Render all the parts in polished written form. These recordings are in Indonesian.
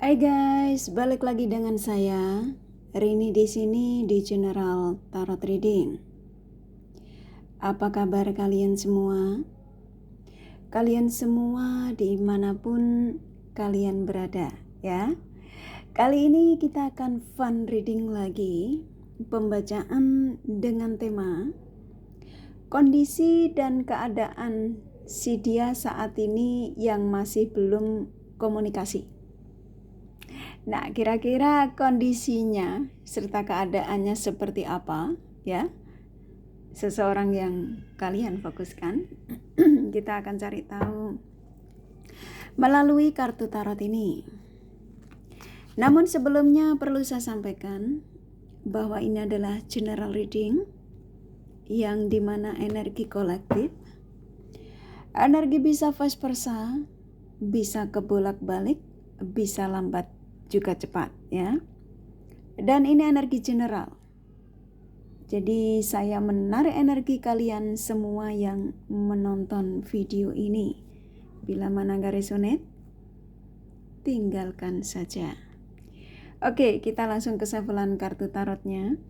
Hai guys, balik lagi dengan saya Rini di sini di General Tarot Reading. Apa kabar kalian semua? Kalian semua dimanapun kalian berada ya. Kali ini kita akan fun reading lagi, pembacaan dengan tema kondisi dan keadaan si dia saat ini yang masih belum komunikasi. Nah, kira-kira kondisinya serta keadaannya seperti apa ya? Seseorang yang kalian fokuskan. Kita akan cari tahu melalui kartu tarot ini. Namun sebelumnya perlu saya sampaikan bahwa ini adalah general reading yang dimana energi kolektif. Energi bisa vice versa, bisa kebolak-balik, bisa lambat juga cepat ya. Dan ini energi general. Jadi saya menarik energi kalian semua yang menonton video ini. Bila mana gak resonate, tinggalkan saja. Oke, kita langsung ke shufflean kartu tarotnya.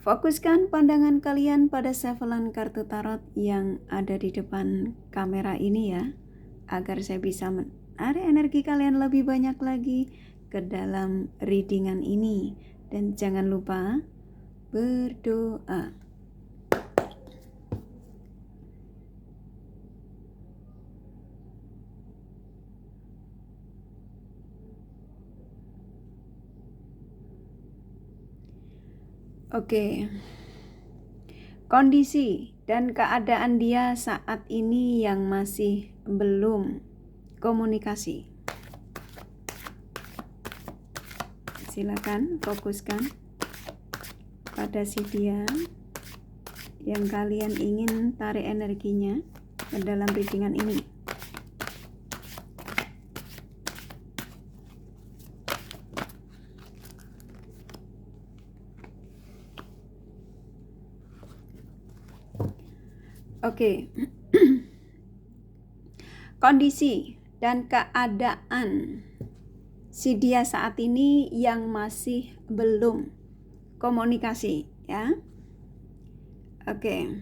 Fokuskan pandangan kalian pada shufflean kartu tarot yang ada di depan kamera ini ya, agar saya bisa menarik energi kalian lebih banyak lagi ke dalam readingan ini. Dan jangan lupa berdoa. Oke. Kondisi dan keadaan dia saat ini yang masih belum komunikasi. Silakan fokuskan pada si dia yang kalian ingin tarik energinya ke dalam readingan ini. Oke. Kondisi dan keadaan si dia saat ini yang masih belum komunikasi ya. Oke.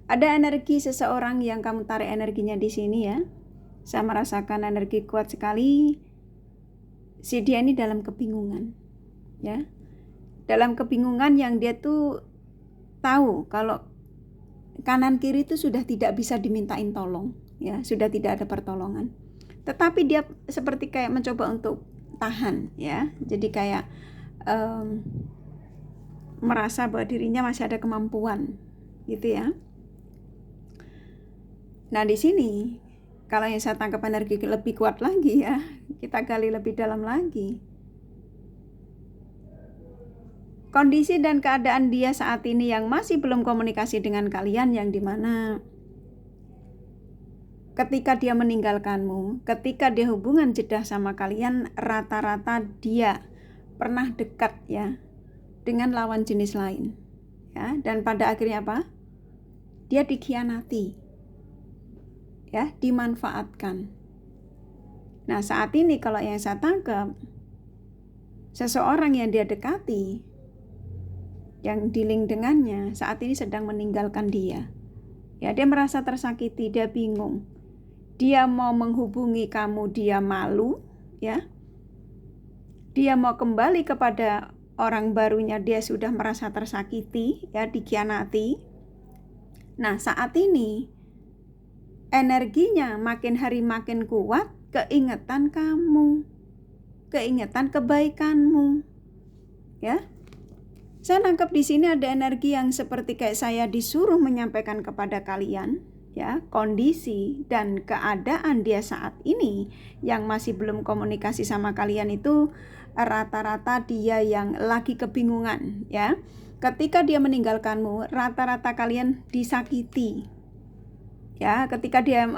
Ada energi seseorang yang kamu tarik energinya di sini ya. Saya merasakan energi kuat sekali. Si dia ini dalam kebingungan ya. Dalam kebingungan yang dia tuh tahu kalau kanan kiri itu sudah tidak bisa dimintain tolong ya, sudah tidak ada pertolongan. Tetapi dia seperti kayak mencoba untuk tahan ya. Jadi kayak merasa bahwa dirinya masih ada kemampuan gitu ya. Nah, di sini kalau yang saya tangkap energi lebih kuat lagi ya, kita gali lebih dalam lagi. Kondisi dan keadaan dia saat ini yang masih belum komunikasi dengan kalian, yang dimana ketika dia meninggalkanmu, ketika dia hubungan jeda sama kalian, rata-rata dia pernah dekat ya dengan lawan jenis lain ya, dan pada akhirnya apa? Dia dikhianati ya, dimanfaatkan. Nah, saat ini kalau yang saya tangkap, seseorang yang dia dekati, yang dealing dengannya saat ini sedang meninggalkan dia ya. Dia merasa tersakiti, dia bingung, dia mau menghubungi kamu, dia malu ya, dia mau kembali kepada orang barunya, dia sudah merasa tersakiti ya, dikhianati. Nah, saat ini energinya makin hari makin kuat, keingetan kamu, keingetan kebaikanmu ya. Saya nangkep di sini ada energi yang seperti kayak saya disuruh menyampaikan kepada kalian ya, kondisi dan keadaan dia saat ini yang masih belum komunikasi sama kalian itu rata-rata dia yang lagi kebingungan ya. Ketika dia meninggalkanmu, rata-rata kalian disakiti ya. Ketika dia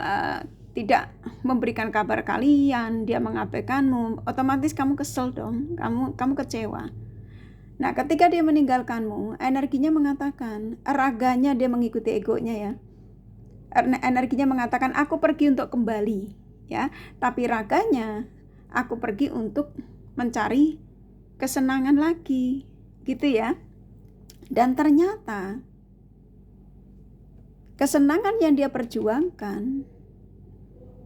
tidak memberikan kabar kalian, dia mengabaikanmu, otomatis kamu kesel dong, kamu kecewa. Nah, ketika dia meninggalkanmu, energinya mengatakan, raganya dia mengikuti egonya ya. Energinya mengatakan aku pergi untuk kembali ya, tapi raganya aku pergi untuk mencari kesenangan lagi, gitu ya. Dan ternyata kesenangan yang dia perjuangkan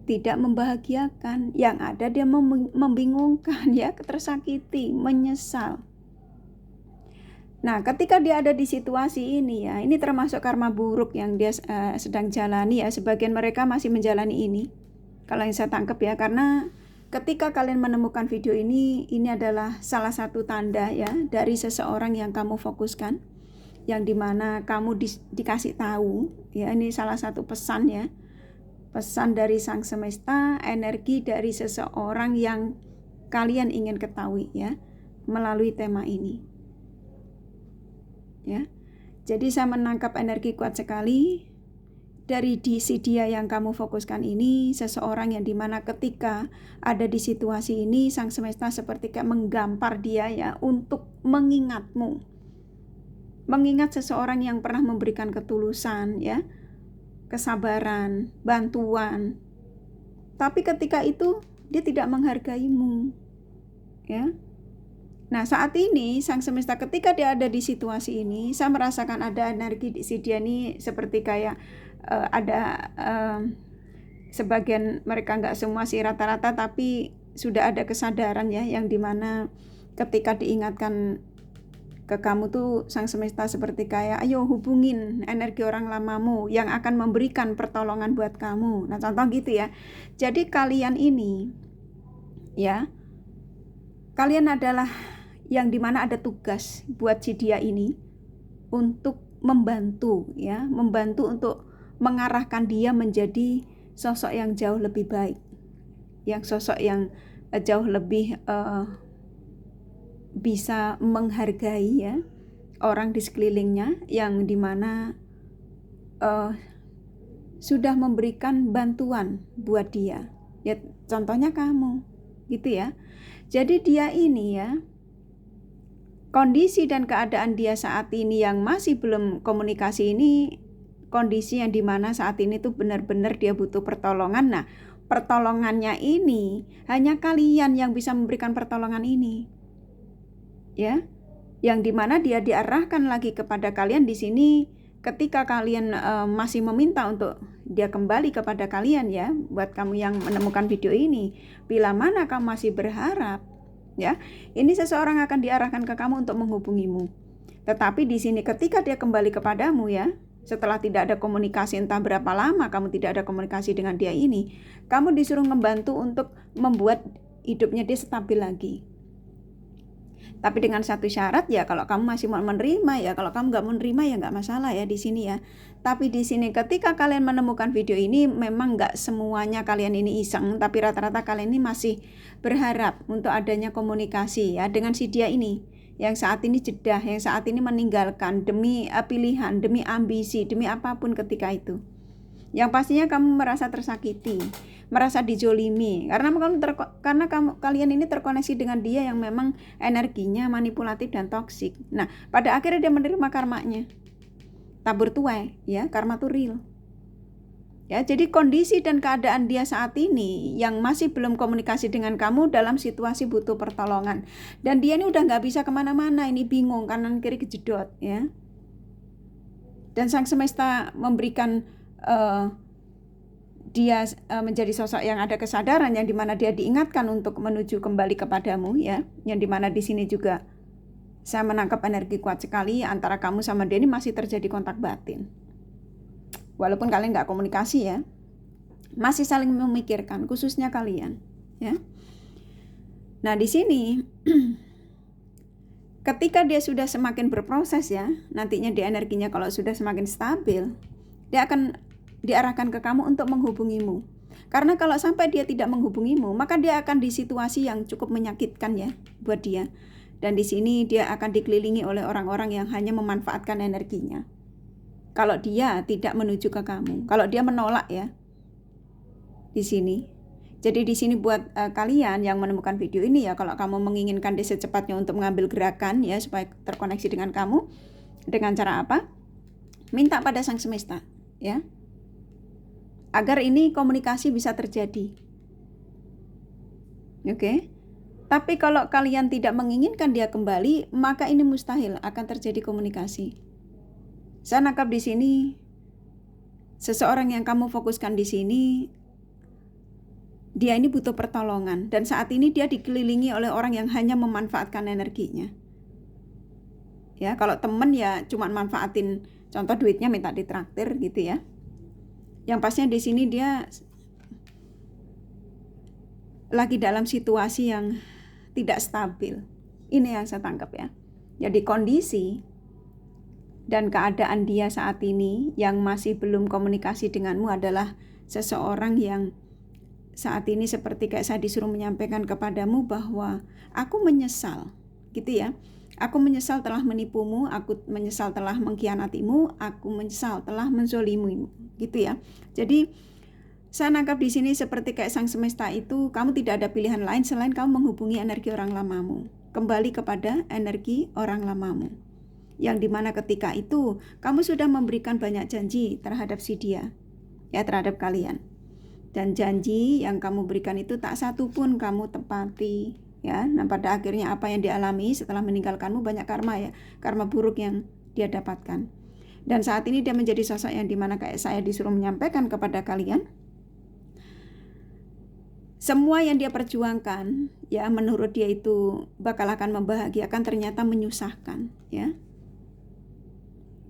tidak membahagiakan, yang ada dia membingungkan ya, tersakiti, menyesal. Nah, ketika dia ada di situasi ini ya, ini termasuk karma buruk yang dia sedang jalani ya. Sebagian mereka masih menjalani ini, kalau yang saya tangkap ya, karena ketika kalian menemukan video ini adalah salah satu tanda ya dari seseorang yang kamu fokuskan, yang dimana kamu dikasih tahu ya, ini salah satu pesan ya, pesan dari Sang Semesta, energi dari seseorang yang kalian ingin ketahui ya, melalui tema ini ya. Jadi saya menangkap energi kuat sekali dari si dia yang kamu fokuskan ini, seseorang yang dimana ketika ada di situasi ini, Sang Semesta seperti kayak menggampar dia ya, untuk mengingatmu, mengingat seseorang yang pernah memberikan ketulusan ya, kesabaran, bantuan, tapi ketika itu dia tidak menghargaimu ya. Nah, saat ini Sang Semesta ketika dia ada di situasi ini, saya merasakan ada energi di si dia ini seperti kayak ada sebagian mereka, nggak semua sih, rata-rata, tapi sudah ada kesadaran ya, yang dimana ketika diingatkan ke kamu tuh Sang Semesta seperti kayak, ayo hubungin energi orang lamamu yang akan memberikan pertolongan buat kamu. Nah, contoh gitu ya. Jadi kalian ini ya, kalian adalah yang dimana ada tugas buat si dia ini untuk membantu ya, membantu untuk mengarahkan dia menjadi sosok yang jauh lebih baik, yang sosok yang jauh lebih bisa menghargai ya orang di sekelilingnya, yang dimana sudah memberikan bantuan buat dia ya, contohnya kamu gitu ya. Jadi dia ini ya, kondisi dan keadaan dia saat ini yang masih belum komunikasi ini, kondisi yang dimana saat ini tuh benar-benar dia butuh pertolongan. Nah, pertolongannya ini hanya kalian yang bisa memberikan pertolongan ini ya, yang dimana dia diarahkan lagi kepada kalian di sini. Ketika kalian masih meminta untuk dia kembali kepada kalian ya, buat kamu yang menemukan video ini, bila mana kamu masih berharap ya, ini seseorang akan diarahkan ke kamu untuk menghubungimu. Tetapi di sini ketika dia kembali kepadamu ya, setelah tidak ada komunikasi entah berapa lama kamu tidak ada komunikasi dengan dia ini, kamu disuruh membantu untuk membuat hidupnya dia stabil lagi. Tapi dengan satu syarat ya, kalau kamu masih mau menerima ya, kalau kamu nggak menerima ya nggak masalah ya di sini ya. Tapi di sini ketika kalian menemukan video ini, memang nggak semuanya kalian ini iseng, tapi rata-rata kalian ini masih berharap untuk adanya komunikasi ya dengan si dia ini, yang saat ini jedah, yang saat ini meninggalkan demi pilihan, demi ambisi, demi apapun ketika itu. Yang pastinya kamu merasa tersakiti, merasa dijolimi, karena kalian ini terkoneksi dengan dia yang memang energinya manipulatif dan toksik. Nah, pada akhirnya dia menerima karmanya. Tabur tuai ya, karma tuh real. Ya, jadi kondisi dan keadaan dia saat ini yang masih belum komunikasi dengan kamu dalam situasi butuh pertolongan. Dan dia ini udah nggak bisa kemana-mana, ini bingung, kanan kiri kejedot ya. Dan Sang Semesta memberikan dia menjadi sosok yang ada kesadaran, yang dimana dia diingatkan untuk menuju kembali kepadamu ya, yang dimana di sini juga saya menangkap energi kuat sekali antara kamu sama dia ini masih terjadi kontak batin, walaupun kalian nggak komunikasi ya, masih saling memikirkan, khususnya kalian ya. Nah di sini ketika dia sudah semakin berproses ya, nantinya di energinya kalau sudah semakin stabil, dia akan diarahkan ke kamu untuk menghubungimu. Karena kalau sampai dia tidak menghubungimu, maka dia akan di situasi yang cukup menyakitkan ya buat dia. Dan di sini dia akan dikelilingi oleh orang-orang yang hanya memanfaatkan energinya. Kalau dia tidak menuju ke kamu, kalau dia menolak ya di sini. Jadi di sini buat kalian yang menemukan video ini ya, kalau kamu menginginkan dia secepatnya untuk mengambil gerakan ya supaya terkoneksi dengan kamu, dengan cara apa? Minta pada Sang Semesta ya, agar ini komunikasi bisa terjadi. Oke. Tapi kalau kalian tidak menginginkan dia kembali, maka ini mustahil akan terjadi komunikasi. Saya nangkap di sini seseorang yang kamu fokuskan di sini, dia ini butuh pertolongan, dan saat ini dia dikelilingi oleh orang yang hanya memanfaatkan energinya. Ya, kalau temen ya cuma manfaatin, contoh duitnya minta ditraktir gitu ya. Yang pastinya di sini dia lagi dalam situasi yang tidak stabil. Ini yang saya tangkap ya. Jadi kondisi dan keadaan dia saat ini yang masih belum komunikasi denganmu adalah seseorang yang saat ini seperti kayak saya disuruh menyampaikan kepadamu bahwa aku menyesal, gitu ya. Aku menyesal telah menipumu, aku menyesal telah mengkhianatimu, aku menyesal telah menzolimumu, gitu ya. Jadi saya nangkap di sini seperti kayak sang semesta itu, kamu tidak ada pilihan lain selain kamu menghubungi energi orang lamamu, kembali kepada energi orang lamamu, yang dimana ketika itu kamu sudah memberikan banyak janji terhadap si dia, ya, terhadap kalian, dan janji yang kamu berikan itu tak satu pun kamu tepati, ya. Nah, pada akhirnya apa yang dialami setelah meninggalkanmu banyak karma, ya, karma buruk yang dia dapatkan. Dan saat ini dia menjadi sosok yang dimana kayak saya disuruh menyampaikan kepada kalian, semua yang dia perjuangkan, ya, menurut dia itu bakal akan membahagiakan, ternyata menyusahkan, ya.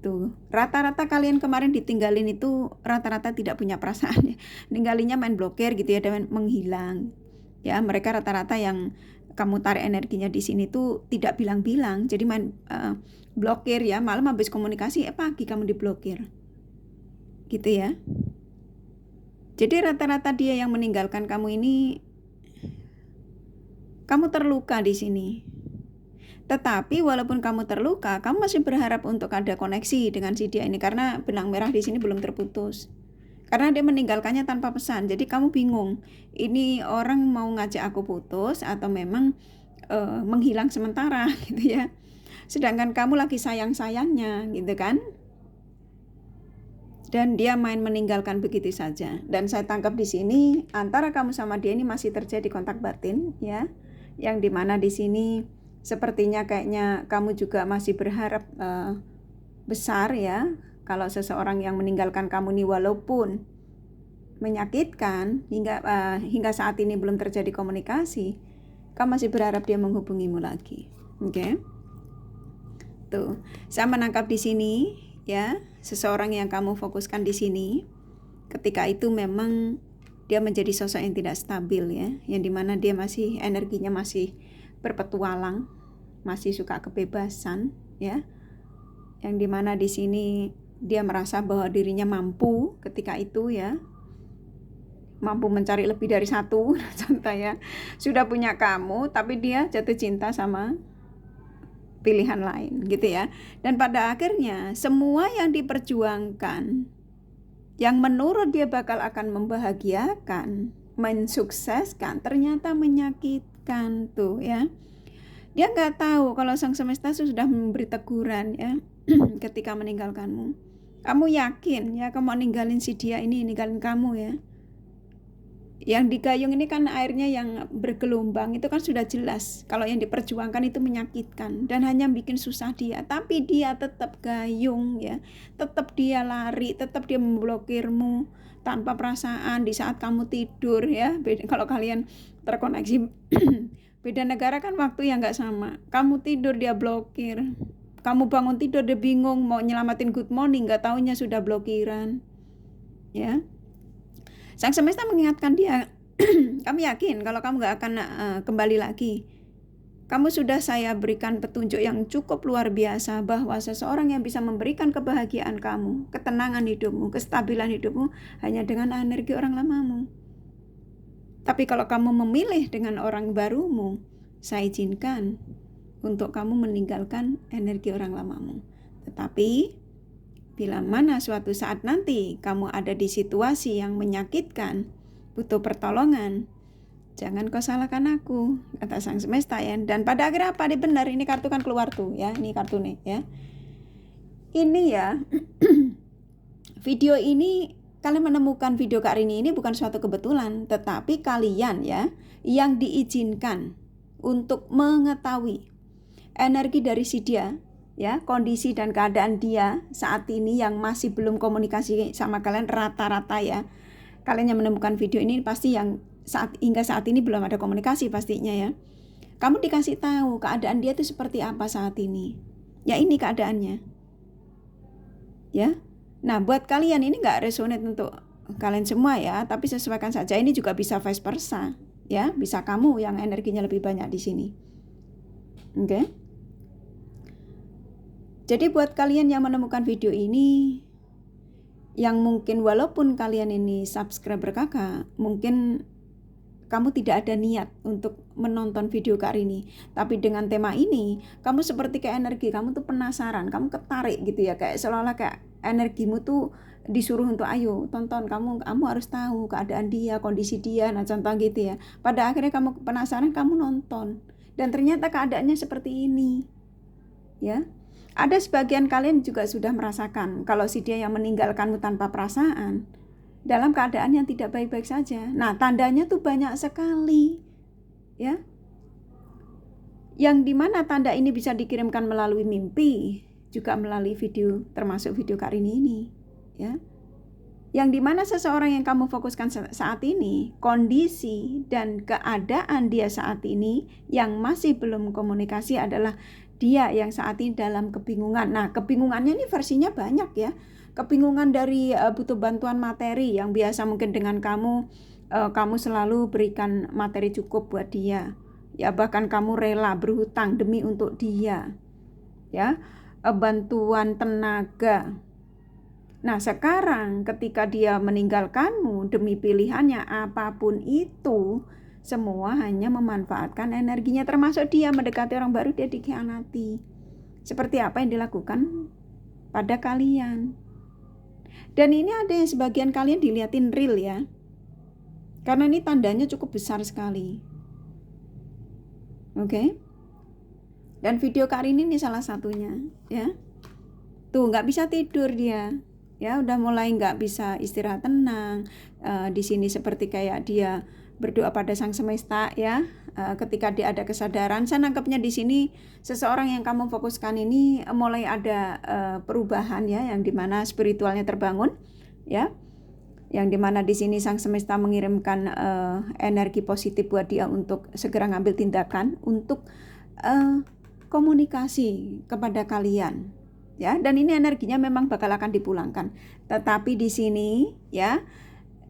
Tuh, rata-rata kalian kemarin ditinggalin itu rata-rata tidak punya perasaan, ya. Ninggalinya main blokir gitu ya, dan menghilang. Ya, mereka rata-rata yang kamu tarik energinya di sini tuh tidak bilang-bilang, jadi main blokir ya, malam habis komunikasi pagi kamu diblokir. Gitu ya. Jadi rata-rata dia yang meninggalkan kamu ini, kamu terluka di sini. Tetapi walaupun kamu terluka, kamu masih berharap untuk ada koneksi dengan si dia ini, karena benang merah di sini belum terputus. Karena dia meninggalkannya tanpa pesan, jadi kamu bingung. Ini orang mau ngajak aku putus atau memang menghilang sementara, gitu ya. Sedangkan kamu lagi sayang-sayangnya, gitu kan? Dan dia main meninggalkan begitu saja. Dan saya tangkap di sini antara kamu sama dia ini masih terjadi kontak batin, ya, yang dimana di sini sepertinya kayaknya kamu juga masih berharap besar, ya, kalau seseorang yang meninggalkan kamu ini walaupun menyakitkan hingga saat ini belum terjadi komunikasi, kamu masih berharap dia menghubungimu lagi. Oke. Tuh, saya menangkap di sini, ya, seseorang yang kamu fokuskan di sini, ketika itu memang dia menjadi sosok yang tidak stabil, ya, yang dimana dia masih energinya masih berpetualang, masih suka kebebasan, ya, yang dimana di sini dia merasa bahwa dirinya mampu ketika itu, ya, mampu mencari lebih dari satu, contoh ya, sudah punya kamu tapi dia jatuh cinta sama pilihan lain, gitu ya. Dan pada akhirnya semua yang diperjuangkan, yang menurut dia bakal akan membahagiakan, mensukseskan, ternyata menyakitkan, tuh ya. Dia nggak tahu kalau sang semesta sudah memberi teguran, ya, ketika meninggalkanmu. Kamu yakin, ya, kamu ninggalin si dia ini, ninggalin kamu, ya. Yang digayung ini kan airnya yang bergelombang, itu kan sudah jelas kalau yang diperjuangkan itu menyakitkan dan hanya bikin susah dia, tapi dia tetap gayung, ya, tetap dia lari, tetap dia memblokirmu tanpa perasaan di saat kamu tidur, ya. Kalau kalian terkoneksi beda negara kan waktu yang nggak sama, kamu tidur dia blokir, kamu bangun tidur dia bingung mau nyelamatin good morning, nggak taunya sudah blokiran, ya. Sang semesta mengingatkan dia, kamu yakin kalau kamu gak akan kembali lagi? Kamu sudah saya berikan petunjuk yang cukup luar biasa bahwa seseorang yang bisa memberikan kebahagiaan kamu, ketenangan hidupmu, kestabilan hidupmu hanya dengan energi orang lamamu. Tapi kalau kamu memilih dengan orang barumu, saya izinkan untuk kamu meninggalkan energi orang lamamu. Tetapi bila mana suatu saat nanti kamu ada di situasi yang menyakitkan, butuh pertolongan, jangan kau salahkan aku, kata sang semesta, ya. Dan pada akhirnya apa? Dia benar, ini kartu kan keluar tuh, ya, ini kartu nih, ya. Ini ya, video ini kalian menemukan video Kak Rini ini bukan suatu kebetulan, tetapi kalian ya yang diizinkan untuk mengetahui energi dari si dia, ya, kondisi dan keadaan dia saat ini yang masih belum komunikasi sama kalian rata-rata ya. Kalian yang menemukan video ini pasti yang hingga saat ini belum ada komunikasi pastinya ya. Kamu dikasih tahu keadaan dia itu seperti apa saat ini. Ya ini keadaannya. Ya. Nah, buat kalian ini nggak resonate untuk kalian semua ya, tapi sesuaikan saja. Ini juga bisa vice versa, ya. Bisa kamu yang energinya lebih banyak di sini. Oke. Jadi buat kalian yang menemukan video ini, yang mungkin walaupun kalian ini subscriber kakak, mungkin kamu tidak ada niat untuk menonton video Kak Rini, tapi dengan tema ini kamu seperti kayak energi kamu tuh penasaran, kamu ketarik gitu ya, kayak seolah-olah kayak energimu tuh disuruh untuk ayo tonton, kamu harus tahu keadaan dia, kondisi dia, nah contoh gitu ya. Pada akhirnya kamu penasaran, kamu nonton dan ternyata keadaannya seperti ini ya. Ada sebagian kalian juga sudah merasakan kalau si dia yang meninggalkanmu tanpa perasaan, dalam keadaan yang tidak baik-baik saja. Nah, tandanya tuh banyak sekali, ya. Yang dimana tanda ini bisa dikirimkan melalui mimpi, juga melalui video, termasuk video Kak Rini ini, ya. Yang dimana seseorang yang kamu fokuskan saat ini, kondisi dan keadaan dia saat ini yang masih belum komunikasi adalah dia yang saat ini dalam kebingungan. Nah, kebingungannya ini versinya banyak ya. Kebingungan dari butuh bantuan materi yang biasa mungkin dengan kamu selalu berikan materi cukup buat dia. Ya, bahkan kamu rela berhutang demi untuk dia. Ya, bantuan tenaga. Nah, sekarang ketika dia meninggalkanmu demi pilihannya apapun itu, semua hanya memanfaatkan energinya, termasuk dia mendekati orang baru, dia dikhianati. Seperti apa yang dilakukan pada kalian. Dan ini ada yang sebagian kalian dilihatin real ya. Karena ini tandanya cukup besar sekali. Oke. Dan video Kak Rini ini salah satunya ya. Tuh nggak bisa tidur dia. Ya udah mulai nggak bisa istirahat tenang. Di sini seperti kayak dia berdoa pada Sang Semesta ya. Ketika dia ada kesadaran, saya nangkepnya di sini seseorang yang kamu fokuskan ini mulai ada perubahan ya, yang dimana spiritualnya terbangun ya, yang dimana di sini Sang Semesta mengirimkan energi positif buat dia untuk segera ngambil tindakan untuk komunikasi kepada kalian ya, dan ini energinya memang bakal akan dipulangkan. Tetapi di sini ya,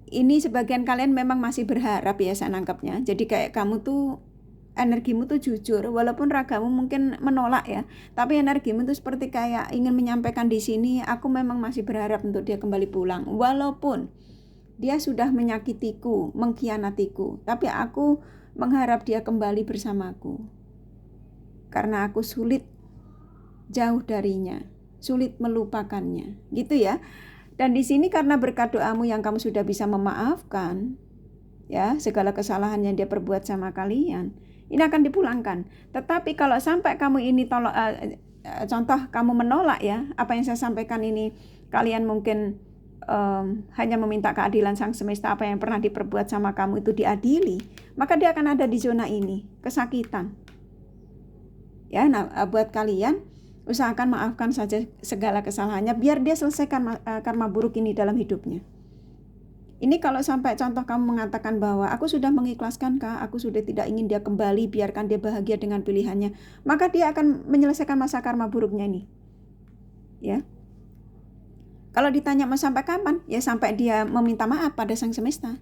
ini sebagian kalian memang masih berharap ya, saya nangkapnya. Jadi kayak kamu tuh energimu tuh jujur, walaupun ragamu mungkin menolak ya, tapi energimu tuh seperti kayak ingin menyampaikan di sini, aku memang masih berharap untuk dia kembali pulang, walaupun dia sudah menyakitiku, mengkhianatiku, tapi aku mengharap dia kembali bersamaku, karena aku sulit jauh darinya, sulit melupakannya, gitu ya. Dan di sini karena berkat doamu yang kamu sudah bisa memaafkan ya segala kesalahan yang dia perbuat sama kalian, ini akan dipulangkan. Tetapi kalau sampai kamu ini contoh kamu menolak ya apa yang saya sampaikan ini, kalian mungkin hanya meminta keadilan Sang Semesta, apa yang pernah diperbuat sama kamu itu diadili, maka dia akan ada di zona ini, kesakitan. Ya, nah buat kalian usahakan maafkan saja segala kesalahannya biar dia selesaikan karma buruk ini dalam hidupnya. Ini kalau sampai contoh kamu mengatakan bahwa aku sudah mengikhlaskan Kak, aku sudah tidak ingin dia kembali, biarkan dia bahagia dengan pilihannya, maka dia akan menyelesaikan masa karma buruknya ini. Ya. Kalau ditanya mau sampai kapan? Ya sampai dia meminta maaf pada Sang Semesta.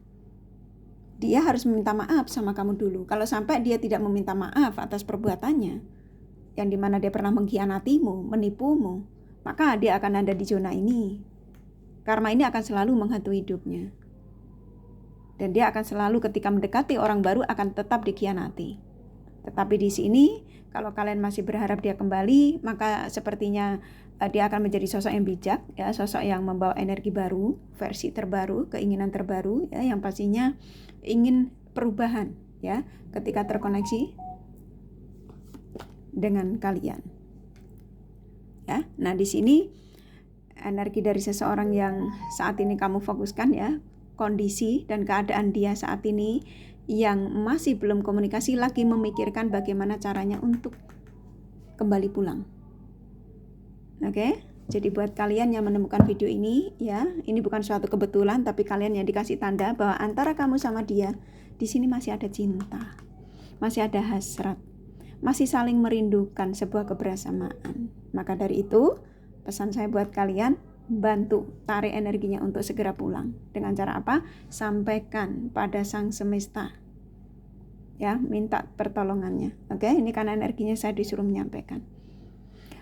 Dia harus meminta maaf sama kamu dulu. Kalau sampai dia tidak meminta maaf atas perbuatannya, yang dimana dia pernah mengkhianatimu, menipumu, maka dia akan ada di zona ini. Karma ini akan selalu menghantui hidupnya. Dan dia akan selalu ketika mendekati orang baru akan tetap dikhianati. Tetapi di sini, kalau kalian masih berharap dia kembali, maka sepertinya dia akan menjadi sosok yang bijak, ya, sosok yang membawa energi baru, versi terbaru, keinginan terbaru, ya, yang pastinya ingin perubahan, ya, ketika terkoneksi dengan kalian. Ya, nah di sini energi dari seseorang yang saat ini kamu fokuskan ya, kondisi dan keadaan dia saat ini yang masih belum komunikasi, lagi memikirkan bagaimana caranya untuk kembali pulang. Oke, jadi buat kalian yang menemukan video ini ya, ini bukan suatu kebetulan, tapi kalian yang dikasih tanda bahwa antara kamu sama dia di sini masih ada cinta, masih ada hasrat, masih saling merindukan sebuah kebersamaan. Maka dari itu, pesan saya buat kalian, bantu tarik energinya untuk segera pulang. Dengan cara apa? Sampaikan pada sang semesta. Ya, minta pertolongannya. Oke, ini karena energinya saya disuruh menyampaikan.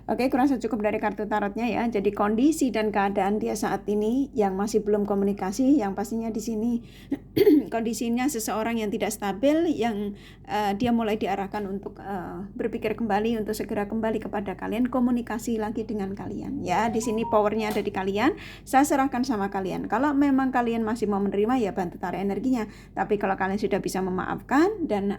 Oke, kurasa cukup dari kartu tarotnya ya. Jadi kondisi dan keadaan dia saat ini yang masih belum komunikasi, yang pastinya di sini kondisinya seseorang yang tidak stabil, yang dia mulai diarahkan untuk berpikir kembali, untuk segera kembali kepada kalian, komunikasi lagi dengan kalian. Ya, di sini powernya ada di kalian. Saya serahkan sama kalian. Kalau memang kalian masih mau menerima ya bantu tarik energinya. Tapi kalau kalian sudah bisa memaafkan dan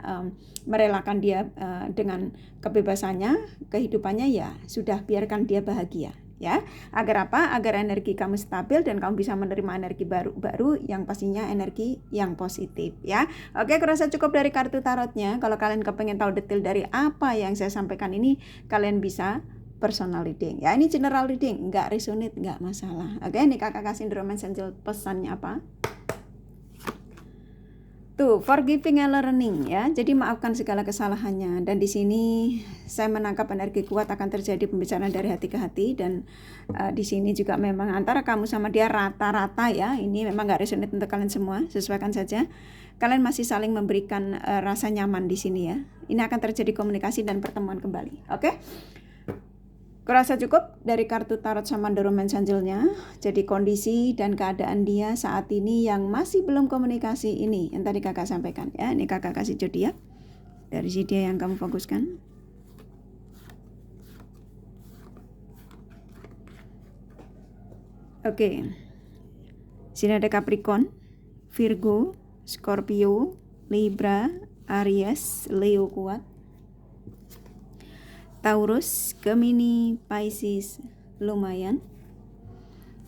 merelakan dia dengan kebebasannya, kehidupannya ya sudah, biarkan dia bahagia ya. Agar apa? Agar energi kamu stabil dan kamu bisa menerima energi baru yang pastinya energi yang positif ya. Oke, kurasa cukup dari kartu tarotnya. Kalau kalian kepengen tahu detail dari apa yang saya sampaikan ini, kalian bisa personal reading ya. Ini general reading, nggak resonate nggak masalah. Oke, ini kakak kasih Romance Angel pesannya apa? Tuh, forgiving and learning ya. Jadi maafkan segala kesalahannya. Dan di sini saya menangkap energi kuat akan terjadi pembicaraan dari hati ke hati. Dan di sini juga memang antara kamu sama dia rata-rata ya. Ini memang nggak resonate untuk kalian semua. Sesuaikan saja. Kalian masih saling memberikan rasa nyaman di sini ya. Ini akan terjadi komunikasi dan pertemuan kembali. Oke? Kurasa cukup dari kartu tarot sama The Romance Angel-nya. Jadi kondisi dan keadaan dia saat ini yang masih belum komunikasi ini yang tadi kakak sampaikan ya. Ini kakak kasih zodiak dari si dia yang kamu fokuskan. Oke. Sini ada Capricorn, Virgo, Scorpio, Libra, Aries, Leo kuat, Taurus, Gemini, Pisces, lumayan,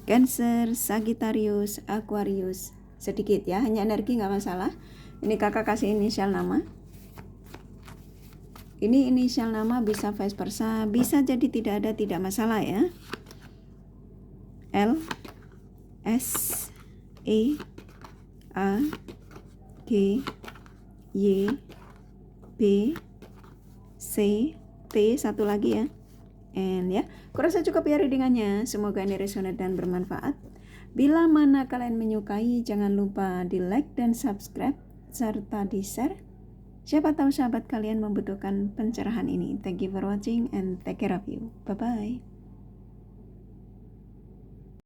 Cancer, Sagittarius, Aquarius, sedikit ya, hanya energi nggak masalah. Ini kakak kasih inisial nama. Ini inisial nama bisa vice versa, bisa jadi tidak ada, tidak masalah ya. L, S, E, A, G, Y, B, C, T, satu lagi ya. And ya, kurasa cukup ya readingannya. Semoga ini resonate dan bermanfaat. Bila mana kalian menyukai, jangan lupa di like dan subscribe serta di share. Siapa tahu sahabat kalian membutuhkan pencerahan ini. Thank you for watching and take care of you. Bye bye.